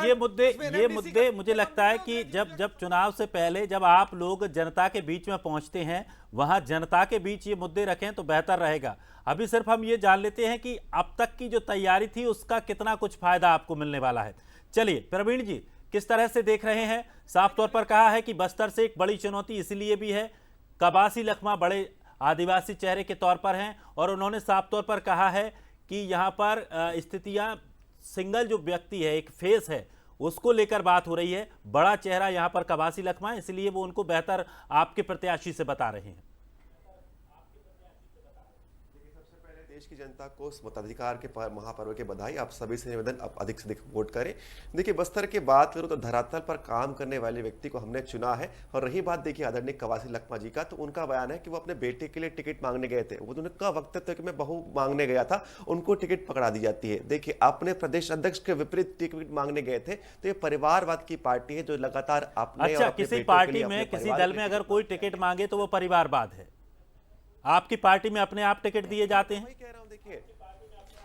C: ये मुद्दे मुझे लगता है कि जब चुनाव से पहले जब आप लोग जनता के बीच में पहुंचते हैं, वहां जनता के बीच ये मुद्दे रखें तो बेहतर रहेगा। अभी सिर्फ हम ये जान लेते हैं कि अब तक की जो तैयारी थी उसका कितना कुछ फायदा आपको मिलने वाला है। चलिए प्रवीण जी, किस तरह से देख रहे हैं? साफ तौर पर कहा है कि बस्तर से एक बड़ी चुनौती इसलिए भी है, कवासी लखमा बड़े आदिवासी चेहरे के तौर पर हैं और उन्होंने साफ तौर पर कहा है कि यहाँ पर स्थितियां सिंगल जो व्यक्ति है, एक फेस है, उसको लेकर बात हो रही है। बड़ा चेहरा यहाँ पर कवासी लखमा है, इसलिए वो उनको बेहतर आपके प्रत्याशी से बता रहे हैं।
U: देश की जनता को इस मताधिकार के महापर्व के बधाई। आप सभी से निवेदन, आप अधिक से अधिक वोट करें। देखिए बस्तर की बात करूं तो धरातल पर काम करने वाले व्यक्ति को हमने चुना है। और रही बात देखिए आदरणीय कवासी लखमा जी का, तो उनका बयान है कि वो अपने बेटे के लिए टिकट मांगने गए थे। वो उनका वक्तव्य कि मैं बहू मांगने गया था, उनको टिकट पकड़ा दी जाती है। देखिए अपने प्रदेश अध्यक्ष के विपरीत टिकट मांगने गए थे, तो ये परिवारवाद की पार्टी है जो लगातार अपने
C: किसी पार्टी में, किसी दल में अगर कोई टिकट मांगे तो वो परिवारवाद है। आपकी पार्टी में अपने आप टिकट दिए जाते हैं।
U: कह रहा हूं, देखिए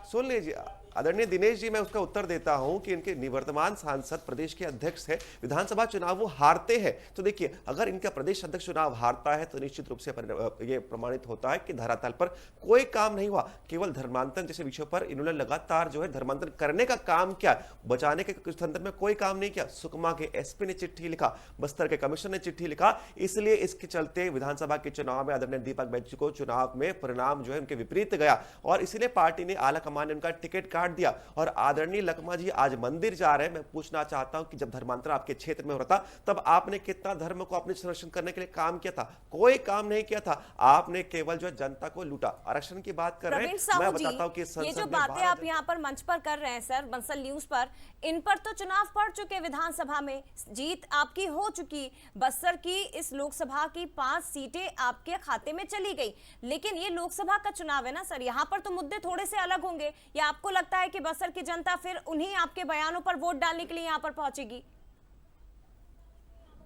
U: सुन लीजिए आदरणीय दिनेश जी, मैं उसका उत्तर देता हूं कि इनके निवर्तमान सांसद प्रदेश के अध्यक्ष है, विधानसभा चुनाव वो हारते हैं। तो देखिए अगर इनका प्रदेश अध्यक्ष चुनाव हारता है तो निश्चित रूप से ये प्रमाणित होता है कि धरातल पर कोई काम नहीं हुआ। केवल धर्मांतरण जैसे विषयों पर इन्होंने लगातार जो है धर्मांतरण करने का काम किया, बचाने के संदर्भ में कोई काम नहीं किया। सुकमा के एसपी ने चिट्ठी लिखा, बस्तर के कमिश्नर ने चिट्ठी लिखा, इसलिए इसके चलते विधानसभा के चुनाव में आदरणीय दीपक बैनर्जी को चुनाव में परिणाम जो है उनके विपरीत गया और इसलिए पार्टी ने आला कमान ने उनका टिकट काट दिया। और आदरणीय लखमा जी आज मंदिर जा रहे हैं। मैं पूछना चाहता हूं कि जब धर्मांतरण आपके क्षेत्र में हो रहा था तब आपने कितना धर्म को अपने संरक्षण करने के लिए काम किया था? कोई काम नहीं किया था। आपने केवल जो जनता को लूटा। आरक्षण की बात कर रहे हैं, मैं बताता हूं कि
D: ये जो बातें आप यहाँ पर मंच पर कर रहे हैं सर, बंसल न्यूज पर, इन पर तो चुनाव पड़ चुके, विधानसभा में जीत आपकी हो चुकी। बस्तर की इस लोकसभा की 5 सीटें आपके खाते में चली गई, लेकिन ये लोकसभा का चुनाव है ना सर, यहाँ पर तो मुद्दे थोड़े से अलग होंगे। या आपको लगता है कि बस्तर की जनता फिर उन्हीं आपके बयानों पर वोट डालने के लिए यहाँ पर पहुंचेगी?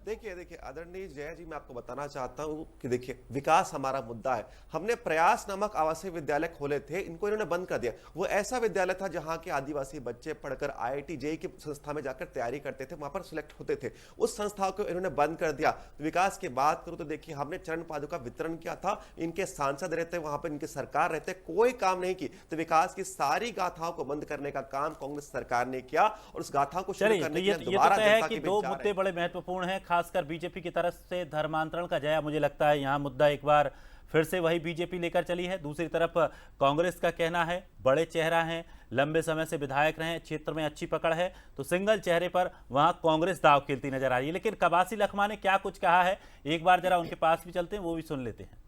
U: देखिए आदरणीय जय जी, मैं आपको बताना चाहता हूं कि देखिए विकास हमारा मुद्दा है। हमने प्रयास नामक आवासीय विद्यालय खोले थे, इनको इन्होंने बंद कर दिया। वो ऐसा विद्यालय था जहां के आदिवासी बच्चे पढ़कर IIT JEE की संस्था में जाकर तैयारी करते थे, वहां पर सिलेक्ट होते थे। उस संस्था को इन्होंने बंद कर दिया। तो विकास की बात करूं तो देखिए हमने चरण पादुका वितरण किया था, इनके सांसद रहते, वहां पर इनकी सरकार रहते, कोई काम नहीं की। तो विकास की सारी गाथाओं को बंद करने का काम कांग्रेस सरकार ने किया और उस गाथाओं को शुरू करने के लिए दोबारा जनता के बीच जा रहे हैं।
C: दो मुद्दे बड़े महत्वपूर्ण हैं, खासकर बीजेपी की तरफ से धर्मांतरण का जया, मुझे लगता है यहाँ मुद्दा एक बार फिर से वही बीजेपी लेकर चली है। दूसरी तरफ कांग्रेस का कहना है बड़े चेहरा हैं, लंबे समय से विधायक रहे, क्षेत्र में अच्छी पकड़ है, तो सिंगल चेहरे पर वहां कांग्रेस दाव खेलती नजर आ रही है। लेकिन कवासी लखमा ने क्या कुछ कहा है, एक बार जरा उनके पास भी चलते हैं, वो भी सुन लेते हैं।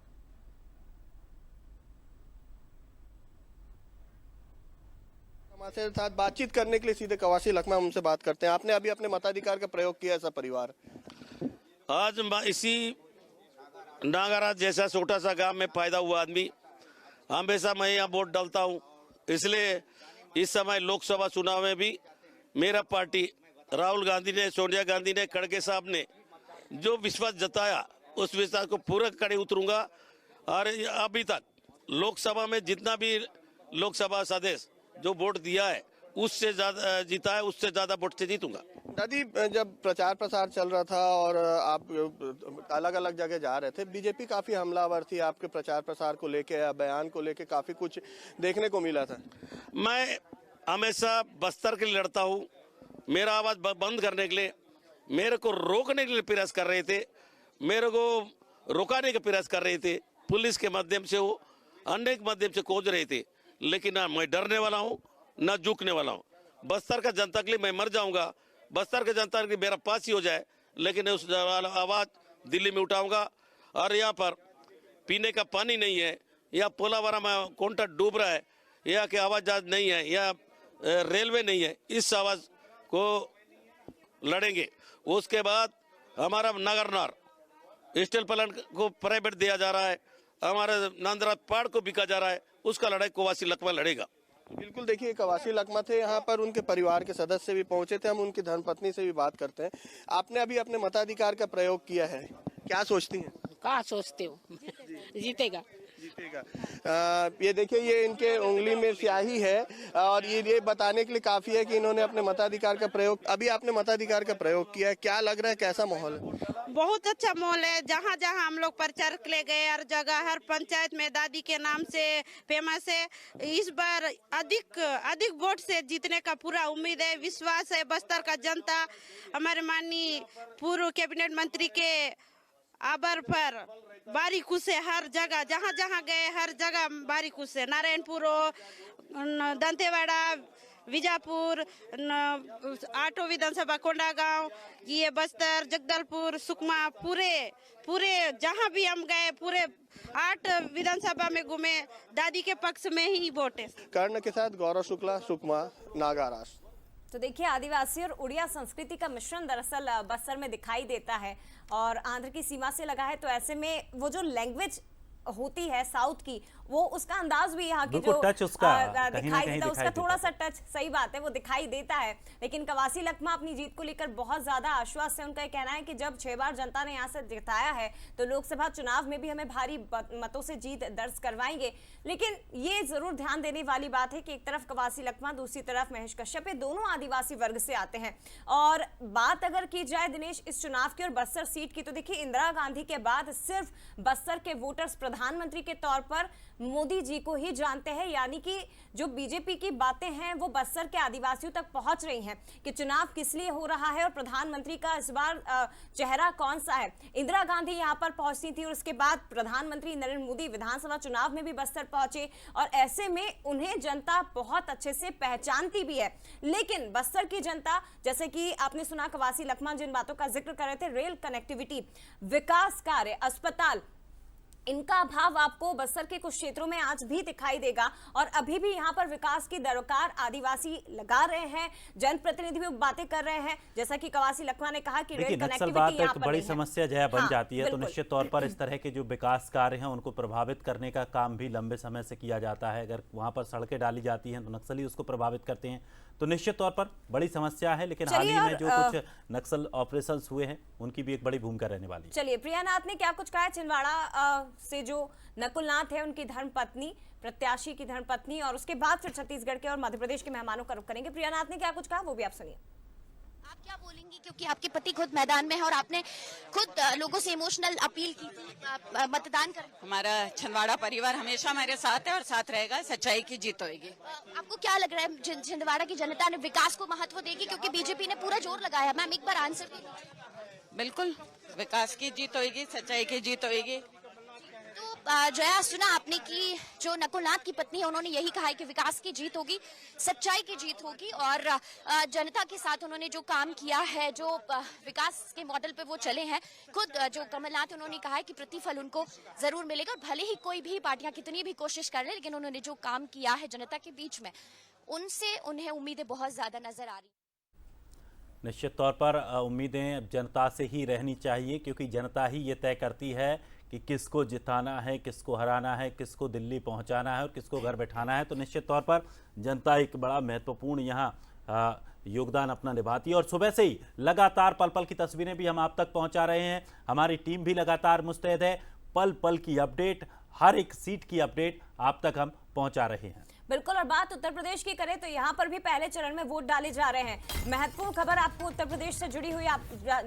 V: हमारे साथ बातचीत करने के लिए सीधे कवासी लखमा उनसे बात करते हैं। आपने अभी अपने मताधिकार का प्रयोग किया ऐसा परिवार?
S: आज इसी नागरा जैसा छोटा सा गांव में पैदा हुआ आदमी, हमेशा मैं यहाँ वोट डालता हूँ। इसलिए इस समय लोकसभा चुनाव में भी मेरा पार्टी राहुल गांधी ने, सोनिया गांधी ने, खड़गे साहब ने जो विश्वास जताया उस विश्वास को पूरा करे उतरूंगा। और अभी तक लोकसभा में जितना भी लोकसभा सदस्य जो वोट दिया है उससे ज्यादा जीता है, उससे ज्यादा वोट से जीतूंगा।
V: दादी, जब प्रचार प्रसार चल रहा था और आप अलग अलग जगह जा रहे थे, बीजेपी काफी हमलावर थी आपके प्रचार प्रसार को लेके या बयान को लेके, काफी कुछ देखने को मिला था।
S: मैं हमेशा बस्तर के लिए लड़ता हूँ। मेरा आवाज बंद करने के लिए, मेरे को रोकने के लिए प्रयास कर रहे थे, मेरे को रुकाने का प्रयास कर रहे थे, पुलिस के माध्यम से हो, अनेक माध्यम से खोज रहे थे, लेकिन ना मैं डरने वाला हूँ ना झुकने वाला हूँ। बस्तर का जनता के लिए मैं मर जाऊंगा, बस्तर के जनता के लिए मेरा फांसी हो जाए, लेकिन उस आवाज दिल्ली में उठाऊंगा। और यहाँ पर पीने का पानी नहीं है, या पोलावारा में कोंटा डूब रहा है, या कि आवाज नहीं है, या रेलवे नहीं है, इस आवाज को लड़ेंगे। उसके बाद हमारा नगरनार स्टील प्लांट को प्राइवेट दिया जा रहा है, हमारे नांदरा पहाड़ को बिका जा रहा है, उसका लड़ाई कवासी लकवा लड़ेगा।
V: बिल्कुल, देखिए कवासी लकमा थे, यहाँ पर उनके परिवार के सदस्य भी पहुंचे थे। हम उनकी धर्मपत्नी से भी बात करते हैं। आपने अभी अपने मताधिकार का प्रयोग किया है, क्या सोचती हैं?
G: क्या सोचते हो? जीतेगा।
V: ये देखिए, ये इनके उंगली में स्याही है और ये बताने के लिए काफी है कि इन्होंने अपने मताधिकार का प्रयोग, अभी आपने मताधिकार का प्रयोग किया है, क्या लग रहा है, कैसा माहौल है?
G: बहुत अच्छा माहौल है। जहाँ जहाँ हम लोग प्रचार ले गए, हर जगह हर पंचायत में दादी के नाम से फेमस है। इस बार अधिक वोट से जीतने का पूरा उम्मीद है, विश्वास है। बस्तर का जनता हमारे माननीय पूर्व कैबिनेट मंत्री के आभार पर बारी खुश है। हर जगह जहाँ जहाँ गए हर जगह बारी खुश है। नारायणपुर हो, दंतेवाड़ा, विजापुर, आठो विधानसभा, कोंडागांव, ये बस्तर, जगदलपुर, सुकमा, पूरे जहाँ भी हम गए, पूरे 8 विधानसभा में घूमे, दादी के पक्ष में ही वोट है।
V: कर्ण के साथ गौरव शुक्ला, सुकमा, नागारास।
D: तो देखिए, आदिवासी और उड़िया संस्कृति का मिश्रण दरअसल बस्तर में दिखाई देता है और आंध्र की सीमा से लगा है। तो ऐसे में वो जो लैंग्वेज होती है साउथ की, वो उसका अंदाज भी यहाँ की जो
C: टच उसका
D: दिखाई देता है, उसका थोड़ा सा टच, सही बात है, वो दिखाई देता है। लेकिन कवासी लखमा अपनी जीत को लेकर बहुत ज्यादा आश्वस्त है। उनका ये कहना है कि जब 6 बार जनता ने यहाँ से जिताया है तो लोकसभा चुनाव में भी हमें भारी मतों से जीत दर्ज करवाएंगे। लेकिन ये जरूर ध्यान देने वाली बात है कि एक तरफ कवासी लखमा, दूसरी तरफ महेश कश्यप, ये दोनों आदिवासी वर्ग से आते हैं। और बात अगर की जाए दिनेश इस चुनाव की और बस्तर सीट की, तो देखिए इंदिरा गांधी के बाद सिर्फ बस्तर के वोटर्स प्रधानमंत्री के तौर पर मोदी जी को ही जानते हैं। यानी कि जो बीजेपी की बातें हैं वो बस्तर के आदिवासियों तक पहुंच रही हैं कि चुनाव किस लिए हो रहा है और प्रधानमंत्री का इस बार चेहरा कौन सा है। इंदिरा गांधी यहां पर पहुंचती थी और उसके बाद प्रधानमंत्री नरेंद्र मोदी विधानसभा चुनाव में भी बस्तर पहुंचे और ऐसे में उन्हें जनता बहुत अच्छे से पहचानती भी है। लेकिन बस्तर की जनता, जैसे कि आपने सुना कवासी लखमा जिन बातों का जिक्र कर रहे थे, रेल कनेक्टिविटी, विकास कार्य, अस्पताल, इनका अभाव आपको बस्तर के कुछ क्षेत्रों में आज भी दिखाई देगा। और अभी भी यहाँ पर विकास की दरकार आदिवासी लगा रहे हैं, जनप्रतिनिधि भी बातें कर रहे हैं। जैसा कि कवासी लखमा ने कहा कि रेल कनेक्टिविटी यहाँ पर
C: बड़ी समस्या जया बन जाती है, तो
D: बिल्कुल।
C: निश्चित तौर पर इस तरह के जो विकास कार्य हैं उनको प्रभावित करने का काम भी लंबे समय से किया जाता है। अगर वहां पर सड़कें डाली जाती हैं तो नक्सली उसको प्रभावित करते हैं, तो निश्चित तौर पर बड़ी समस्या है। लेकिन हाल ही में जो कुछ नक्सल ऑपरेशंस हुए हैं उनकी भी एक बड़ी भूमिका रहने वाली है।
D: चलिए, प्रियानाथ ने क्या कुछ कहा है छिंदवाड़ा से जो नकुल नाथ है उनकी धर्मपत्नी, प्रत्याशी की धर्मपत्नी, और उसके बाद फिर छत्तीसगढ़ के और मध्य प्रदेश के मेहमानों का रुख करेंगे। प्रियानाथ ने क्या कुछ कहा वो भी आप सुनिए।
B: आप क्या बोलेंगी, क्योंकि आपके पति खुद मैदान में है और आपने खुद लोगों से इमोशनल अपील की थी मतदान कर।
H: हमारा छिंदवाड़ा परिवार हमेशा मेरे साथ है और साथ रहेगा, सच्चाई की जीत होगी।
B: आपको क्या लग रहा है छिंदवाड़ा की जनता ने विकास को महत्व देगी, क्योंकि बीजेपी ने पूरा जोर लगाया। मैम एक बार आंसर कीजिए।
H: बिल्कुल, विकास की जीत होगी, सच्चाई की जीत होगी।
B: जया, सुना आपने कि जो नकुलनाथ की पत्नी है उन्होंने यही कहा है कि विकास की जीत होगी, सच्चाई की जीत होगी और जनता के साथ उन्होंने जो काम किया है, जो विकास के मॉडल पे वो चले हैं, खुद जो कमलनाथ उन्होंने कहा है कि प्रतिफल उनको जरूर मिलेगा। और भले ही कोई भी पार्टियां कितनी भी कोशिश कर रहे, लेकिन उन्होंने जो काम किया है जनता के बीच में, उनसे उन्हें उम्मीदें बहुत ज्यादा नजर आ रही।
C: निश्चित तौर पर उम्मीदें जनता से ही रहनी चाहिए, क्योंकि जनता ही ये तय करती है कि किसको जिताना है, किसको हराना है, किसको दिल्ली पहुंचाना है और किसको घर बैठाना है। तो निश्चित तौर पर जनता एक बड़ा महत्वपूर्ण यहाँ योगदान अपना निभाती है और सुबह से ही लगातार पल पल की तस्वीरें भी हम आप तक पहुंचा रहे हैं। हमारी टीम भी लगातार मुस्तैद है, पल पल की अपडेट, हर एक सीट की अपडेट आप तक हम पहुंचा रहे हैं।
D: बिल्कुल। और बात उत्तर प्रदेश की करें तो यहाँ पर भी पहले चरण में वोट डाले जा रहे हैं। महत्वपूर्ण खबर आपको उत्तर प्रदेश से जुड़ी हुई, आप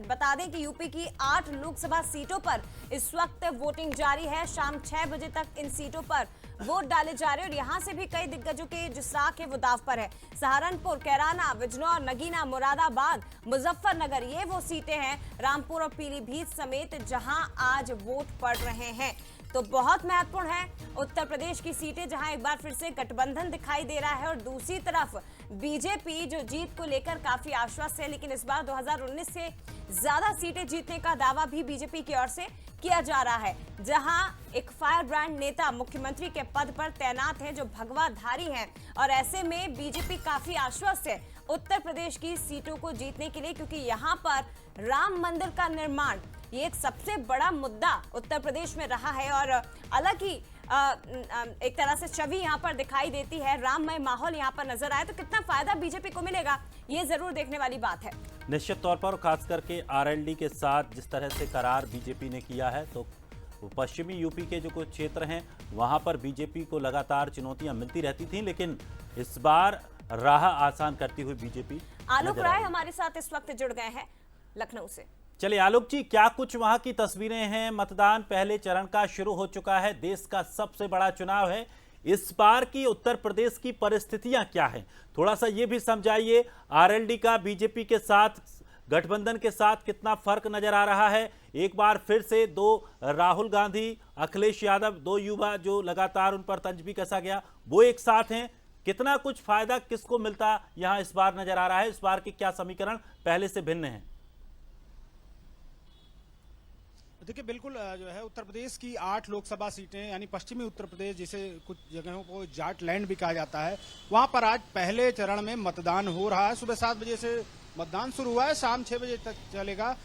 D: बता दें कि यूपी की 8 लोकसभा सीटों पर इस वक्त वोटिंग जारी है। शाम 6 बजे तक इन सीटों पर वोट डाले जा रहे हैं और यहाँ से भी कई दिग्गजों के जो साख है वो दाव पर है। सहारनपुर, कैराना, बिजनौर, नगीना, मुरादाबाद, मुजफ्फरनगर, ये वो सीटें हैं, रामपुर और पीलीभीत समेत, जहां आज वोट पड़ रहे हैं। तो बहुत महत्वपूर्ण है उत्तर प्रदेश की सीटें, जहां एक बार फिर से गठबंधन दिखाई दे रहा है और दूसरी तरफ बीजेपी जो जीत को लेकर काफी आश्वस्त है, लेकिन इस बार 2019 से ज्यादा सीटें जीतने का दावा भी बीजेपी की ओर से किया जा रहा है, जहां एक फायर ब्रांड नेता मुख्यमंत्री के पद पर तैनात है जो भगवाधारी हैं, और ऐसे में बीजेपी काफी आश्वस्त है उत्तर प्रदेश की सीटों को जीतने के लिए, क्योंकि यहां पर राम मंदिर का निर्माण ये एक सबसे बड़ा मुद्दा उत्तर प्रदेश में रहा है और अलग ही एक तरह से छवि यहाँ पर दिखाई देती है, राममय माहौल यहाँ पर नजर आए तो कितना फायदा बीजेपी को मिलेगा ये जरूर देखने वाली बात है।
C: निश्चित तौर पर खास करके आरएलडी के साथ जिस तरह से करार बीजेपी ने किया है, तो पश्चिमी यूपी के जो कुछ क्षेत्र हैं वहां पर बीजेपी को लगातार चुनौतियां मिलती रहती थीं, लेकिन इस बार राह आसान करती हुई बीजेपी।
D: आलोक राय हमारे साथ इस वक्त जुड़ गए हैं लखनऊ से।
C: चलिए आलोक जी, क्या कुछ वहां की तस्वीरें हैं? मतदान पहले चरण का शुरू हो चुका है, देश का सबसे बड़ा चुनाव है, इस बार की उत्तर प्रदेश की परिस्थितियां क्या हैं? थोड़ा सा ये भी समझाइए, आरएलडी का बीजेपी के साथ गठबंधन के साथ कितना फर्क नजर आ रहा है? एक बार फिर से दो राहुल गांधी, अखिलेश यादव, दो युवा जो लगातार उन पर तंज भी कसा गया, वो एक साथ हैं, कितना कुछ फायदा किसको मिलता यहां इस बार नजर आ रहा है? इस बार के क्या समीकरण पहले से भिन्न है?
I: देखिए बिल्कुल जो है उत्तर प्रदेश की 8 लोकसभा सीटें, यानी पश्चिमी उत्तर प्रदेश जिसे कुछ जगहों को जाट लैंड भी कहा जाता है, वहां पर आज पहले चरण में मतदान हो रहा है। सुबह 7 बजे से मतदान शुरू हुआ है, शाम 6 बजे तक चलेगा।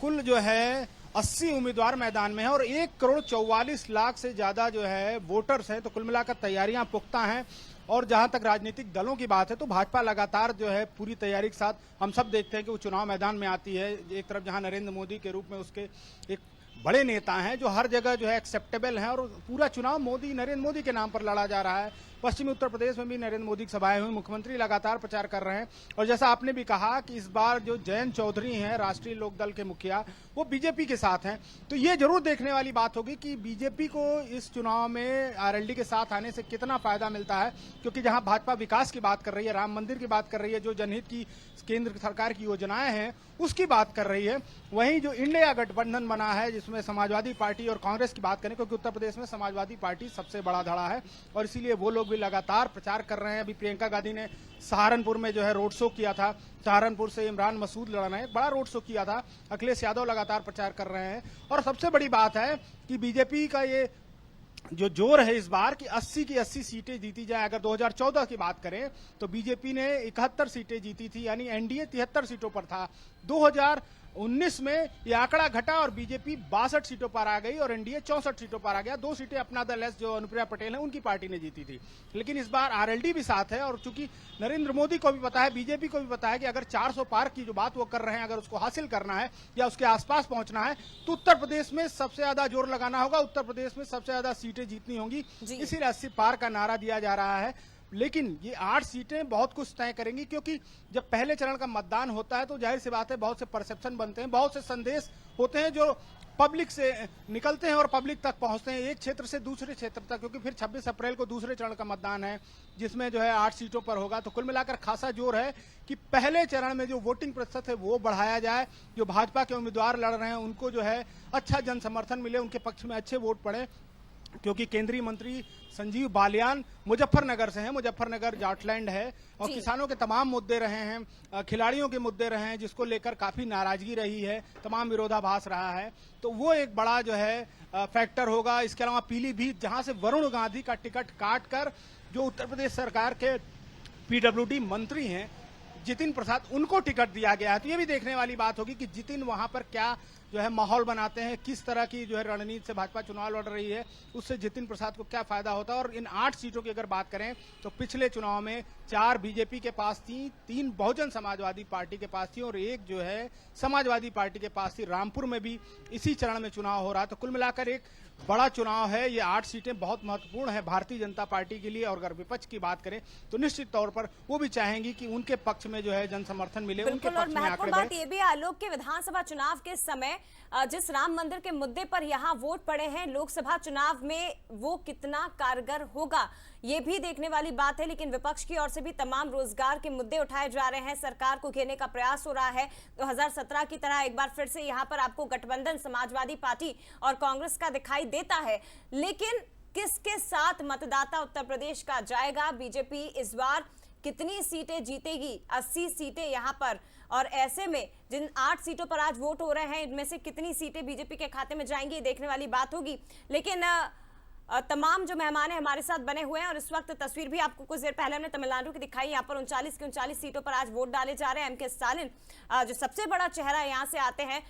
I: कुल जो है 80 उम्मीदवार मैदान में है और 1,44,00,000 से ज्यादा जो है वोटर्स हैं, तो कुल मिलाकर तैयारियां पुख्ता हैं। और जहां तक राजनीतिक दलों की बात है तो भाजपा लगातार जो है पूरी तैयारी के साथ, हम सब देखते हैं कि वो चुनाव मैदान में आती है। एक तरफ जहां नरेंद्र मोदी के रूप में उसके एक बड़े नेता हैं जो हर जगह जो है एक्सेप्टेबल हैं, और पूरा चुनाव नरेंद्र मोदी के नाम पर लड़ा जा रहा है। पश्चिमी उत्तर प्रदेश में भी नरेंद्र मोदी की सभाएं हुई, मुख्यमंत्री लगातार प्रचार कर रहे हैं। और जैसा आपने भी कहा कि इस बार जो जयंत चौधरी हैं राष्ट्रीय लोकदल के मुखिया, वो बीजेपी के साथ हैं, तो ये जरूर देखने वाली बात होगी कि बीजेपी को इस चुनाव में आरएलडी के साथ आने से कितना फायदा मिलता है। क्योंकि जहां भाजपा विकास की बात कर रही है, राम मंदिर की बात कर रही है, जो जनहित की केंद्र सरकार की योजनाएं हैं उसकी बात कर रही है, वहीं जो इंडिया गठबंधन बना है जिसमें समाजवादी पार्टी और कांग्रेस की बात करें, क्योंकि उत्तर प्रदेश में समाजवादी पार्टी सबसे बड़ा धड़ा है और इसीलिए वो लोग भी लगातार प्रचार कर रहे हैं। अभी प्रियंका गांधी ने सहारनपुर में जो है रोड शो किया था, सहारनपुर से इमरान मसूद लड़ना है, बड़ा रोड शो किया था। अखिलेश यादव लगातार प्रचार कर रहे हैं और सबसे बड़ी बात है कि बीजेपी का ये जो जोर है इस बार कि 80 की 80 सीटें जीती जाए। अगर 2014 की बात करें तो बीजेपी ने 71 सीटें जीती थी, यानी एनडीए 73 सीटों पर था। 2019 में ये आंकड़ा घटा और बीजेपी 62 सीटों पर आ गई और एनडीए 64 सीटों पर आ गया। 2 सीटें अपना दल एस जो अनुप्रिया पटेल है उनकी पार्टी ने जीती थी। लेकिन इस बार आरएलडी भी साथ है और चूंकि नरेंद्र मोदी को भी पता है, बीजेपी को भी पता है कि अगर 400 पार की जो बात वो कर रहे हैं, अगर उसको हासिल करना है या उसके आसपास पहुंचना है तो उत्तर प्रदेश में सबसे ज्यादा जोर लगाना होगा, उत्तर प्रदेश में सबसे ज्यादा सीटें जीतनी होंगी। इसीलिए 80 पार का नारा दिया जा रहा है। लेकिन ये 8 सीटें बहुत कुछ तय करेंगी, क्योंकि जब पहले चरण का मतदान होता है तो जाहिर सी बात है बहुत से परसेप्शन बनते हैं, बहुत से संदेश होते हैं जो पब्लिक से निकलते हैं और पब्लिक तक पहुंचते हैं, एक क्षेत्र से दूसरे क्षेत्र तक। क्योंकि फिर 26 अप्रैल को दूसरे चरण का मतदान है जिसमें जो है 8 सीटों पर होगा। तो कुल मिलाकर खासा जोर है कि पहले चरण में जो वोटिंग प्रतिशत है वो बढ़ाया जाए, जो भाजपा के उम्मीदवार लड़ रहे हैं उनको जो है अच्छा जन समर्थन मिले, उनके पक्ष में अच्छे वोट पड़े। क्योंकि केंद्रीय मंत्री संजीव बालियान मुजफ्फरनगर से हैं, मुजफ्फरनगर जाटलैंड है और किसानों के तमाम मुद्दे रहे हैं, खिलाड़ियों के मुद्दे रहे हैं जिसको लेकर काफी नाराजगी रही है, तमाम विरोधाभास रहा है, तो वो एक बड़ा जो है फैक्टर होगा। इसके अलावा पीलीभीत जहां से वरुण गांधी का टिकट काट कर जो उत्तर प्रदेश सरकार के पीडब्ल्यूडी मंत्री हैं जितिन प्रसाद, उनको टिकट दिया गया है। तो ये भी देखने वाली बात होगी कि जितिन वहां पर क्या जो है माहौल बनाते हैं, किस तरह की जो है रणनीति से भाजपा चुनाव लड़ रही है, उससे जितिन प्रसाद को क्या फायदा होता है। और इन 8 सीटों की अगर बात करें तो पिछले चुनाव में 4 बीजेपी के पास थी, 3 बहुजन समाजवादी पार्टी के पास थी और 1 जो है समाजवादी पार्टी के पास थी। रामपुर में भी इसी चरण में चुनाव हो रहा है। तो कुल मिलाकर एक बड़ा चुनाव है। ये 8 सीटें बहुत महत्वपूर्ण है भारतीय जनता पार्टी के लिए। और अगर विपक्ष की बात करें तो निश्चित तौर पर वो भी चाहेंगी कि उनके पक्ष में जो है जन समर्थन मिले, उनके पक्ष में आंकड़े बढ़े।
D: बात ये भी आलोक के विधानसभा चुनाव के समय जिस राम मंदिर के मुद्दे पर यहाँ वोट पड़े हैं, लोकसभा चुनाव में वो कितना कारगर होगा ये भी देखने वाली बात है। लेकिन विपक्ष की ओर से भी तमाम रोजगार के मुद्दे उठाए जा रहे हैं, सरकार को घेरने का प्रयास हो रहा है। 2017 की तरह एक बार फिर से यहाँ पर आपको गठबंधन समाजवादी पार्टी और कांग्रेस का दिखाई देता है। लेकिन किसके साथ मतदाता उत्तर प्रदेश का जाएगा? बीजेपी इस बार कितनी सीटें जीतेगी? 80 सीटें यहाँ पर, और ऐसे में जिन 8 सीटों पर आज वोट हो रहे हैं इनमें से कितनी सीटें बीजेपी के खाते में जाएंगी, देखने वाली बात होगी। लेकिन तमाम जो मेहमान हैं हमारे साथ बने हुए हैं, और इस वक्त तस्वीर भी आपको कुछ देर पहले हमने तमिलनाडु की दिखाई। यहाँ पर 39 की 39 सीटों पर आज वोट डाले जा रहे हैं। एम.के. स्टालिन जो सबसे बड़ा चेहरा यहाँ से आते हैं,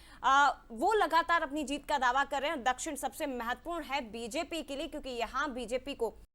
D: वो लगातार अपनी जीत का दावा कर रहे हैं। दक्षिण सबसे महत्वपूर्ण है बीजेपी के लिए, क्योंकि यहाँ बीजेपी को